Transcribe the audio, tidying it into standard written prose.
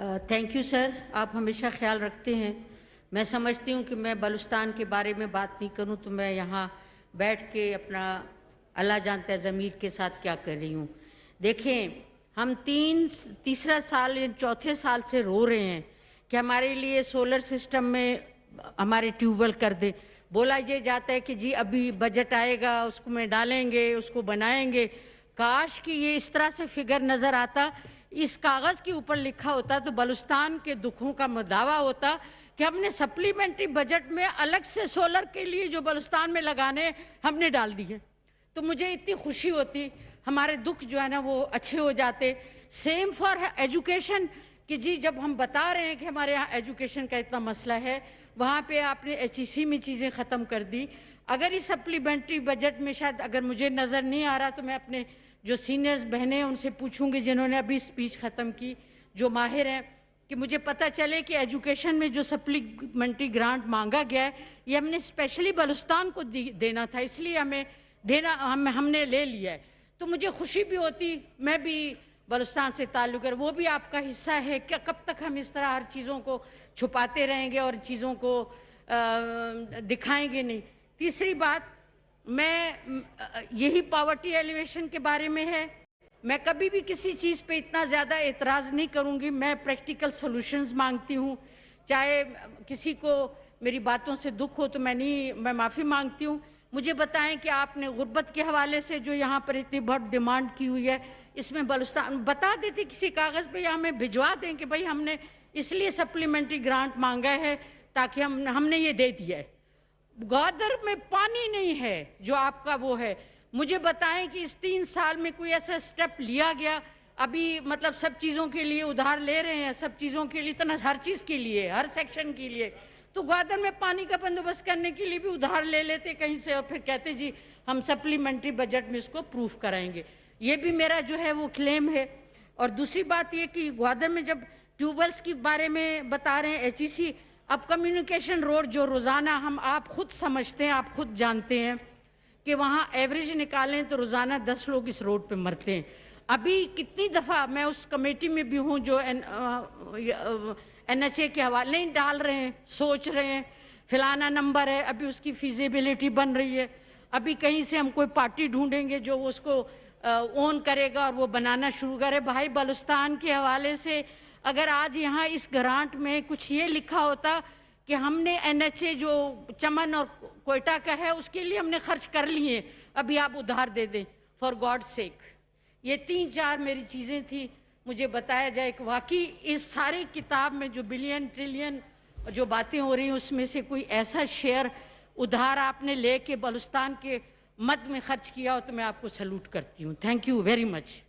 Thank you sir, आप हमेशा ख्याल रखते हैं। मैं समझती हूँ कि मैं बलूचिस्तान के बारे में बात नहीं करूँ तो मैं यहाँ बैठ के अपना अल्लाह जानता है ज़मीर के साथ क्या कर रही हूँ। देखें, हम तीसरा साल या चौथे साल से रो रहे हैं कि हमारे लिए सोलर सिस्टम में हमारे ट्यूबवेल कर दे। बोला ये जाता है कि जी अभी बजट आएगा, उसको में डालेंगे, उसको बनाएंगे। काश कि ये इस तरह से फिगर नजर आता, इस कागज के ऊपर लिखा होता तो बलूचिस्तान के दुखों का दावा होता कि हमने सप्लीमेंट्री बजट में अलग से सोलर के लिए जो बलूचिस्तान में लगाने हमने डाल दिए, तो मुझे इतनी खुशी होती, हमारे दुख जो है ना वो अच्छे हो जाते। सेम फॉर एजुकेशन कि जी जब हम बता रहे हैं कि हमारे यहाँ एजुकेशन का इतना मसला है, वहाँ पे आपने HEC में चीज़ें ख़त्म कर दी। अगर इस सप्लीमेंट्री बजट में शायद अगर मुझे नज़र नहीं आ रहा तो मैं अपने जो सीनियर्स बहनें हैं उनसे पूछूंगी जिन्होंने अभी स्पीच ख़त्म की, जो माहिर हैं, कि मुझे पता चले कि एजुकेशन में जो सप्लीमेंट्री ग्रांट मांगा गया है ये हमने स्पेशली बलूचिस्तान को देना था, इसलिए हमें देना हमने ले लिया है। तो मुझे खुशी भी होती, मैं भी बलूचिस्तान से ताल्लुक़ है, वो भी आपका हिस्सा है। क्या कब तक हम इस तरह हर चीज़ों को छुपाते रहेंगे और चीज़ों को दिखाएंगे नहीं। तीसरी बात, मैं यही पॉवर्टी एलिवेशन के बारे में है, मैं कभी भी किसी चीज़ पे इतना ज़्यादा एतराज़ नहीं करूंगी। मैं प्रैक्टिकल सॉल्यूशंस मांगती हूँ, चाहे किसी को मेरी बातों से दुख हो तो मैं माफ़ी मांगती हूँ। मुझे बताएं कि आपने गुर्बत के हवाले से जो यहाँ पर इतनी बहुत डिमांड की हुई है, इसमें बलूचिस्तान बता देते किसी कागज़ पे या हमें भिजवा दें कि भाई हमने इसलिए सप्लीमेंट्री ग्रांट मांगा है ताकि हमने ये दे दिया है। ग्वादर में पानी नहीं है जो आपका वो है, मुझे बताएं कि इस 3 साल में कोई ऐसा स्टेप लिया गया? अभी मतलब सब चीज़ों के लिए उधार ले रहे हैं, सब चीज़ों के लिए, इतना हर चीज़ के लिए, हर सेक्शन के लिए, तो ग्वादर में पानी का बंदोबस्त करने के लिए भी उधार ले लेते कहीं से और फिर कहते जी हम सप्लीमेंट्री बजट में इसको प्रूफ कराएंगे। ये भी मेरा जो है वो क्लेम है। और दूसरी बात ये कि ग्वादर में जब ट्यूबवेल्स के बारे में बता रहे हैं, HEC, अब कम्युनिकेशन रोड जो रोज़ाना आप खुद समझते हैं, आप खुद जानते हैं कि वहाँ एवरेज निकालें तो रोज़ाना 10 लोग इस रोड पे मरते हैं। अभी कितनी दफ़ा मैं उस कमेटी में भी हूँ जो NHA के हवाले नहीं डाल रहे हैं, सोच रहे हैं फलाना नंबर है, अभी उसकी फिजिबिलिटी बन रही है, अभी कहीं से हम कोई पार्टी ढूंढेंगे जो उसको ओन करेगा और वो बनाना शुरू करे। भाई बलूचिस्तान के हवाले से अगर आज यहाँ इस ग्रांट में कुछ ये लिखा होता कि हमने NHA जो चमन और कोयटा का है उसके लिए हमने खर्च कर लिए, अभी आप उधार दे दें, फॉर गॉड सेक। ये 3-4 मेरी चीज़ें थी, मुझे बताया जाए कि वाकई इस सारी किताब में जो बिलियन ट्रिलियन जो बातें हो रही हैं उसमें से कोई ऐसा शेयर उधार आपने लेके बलूचिस्तान के मद में खर्च किया हो तो मैं आपको सैल्यूट करती हूँ। Thank you very much.